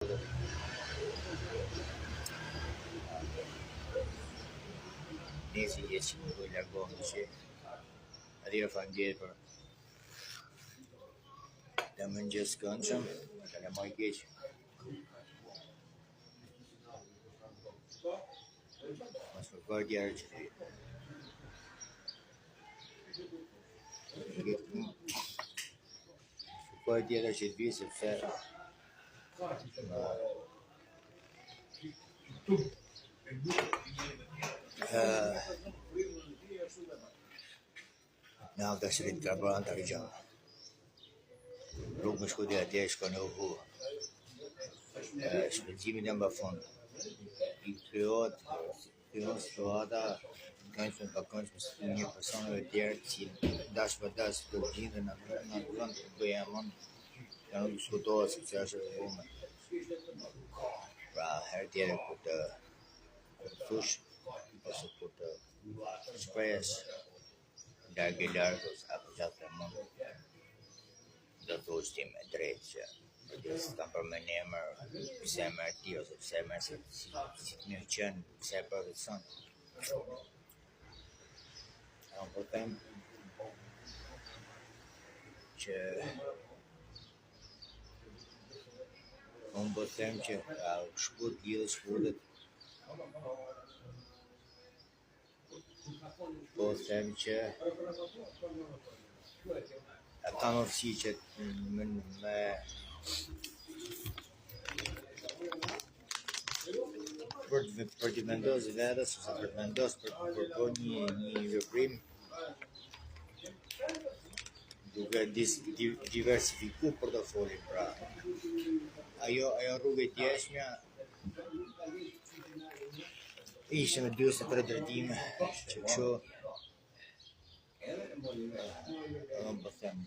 shkodët. Nisi jetë që më dojë largohë në që adhira faleminderit për të mëngjes këndshëm, kalamoj keq. Mos kërkoj tjerë që kërkoj tjetër që të vi sepse në alta shërit karburant të rëgjanë. Rrugë më shku dhe atje shko në uhu. Shpëtimin e mba fund. I kryot situata këndshme pa këndshme si një personave tjerë që dash për dash të gjithë në vënd të bëjemon që nuk diskutohet sepse është e vume. Pra herë tjere kur të thush ose kur të shpresh largës apo gjatë e mund do të thush ti me drejtë që s'kam përmen emër, pse emër ti ose pse emër si një qenë, pse e përvitson. Unë po them që shkut lidhë shkutet. Po them që e kam ofsi që për të vendos vetës ose për të vendos për po një veprim duke diversifiku portofolin, pra ajo rrugë e tjeshmja ishte me 23 drejtime që kështu unë po them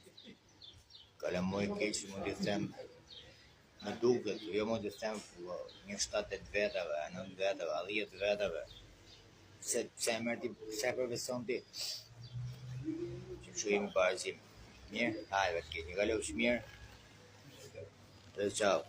kalamoj keq që mund t'i them më duket, jo mund t'i them një 7-8 vetave, 9 vetave, 10 vetave pse përveson ti që kështu jemi parazim. Mirë, hajde vetë keq, një kalofsh mirë dhe ciao.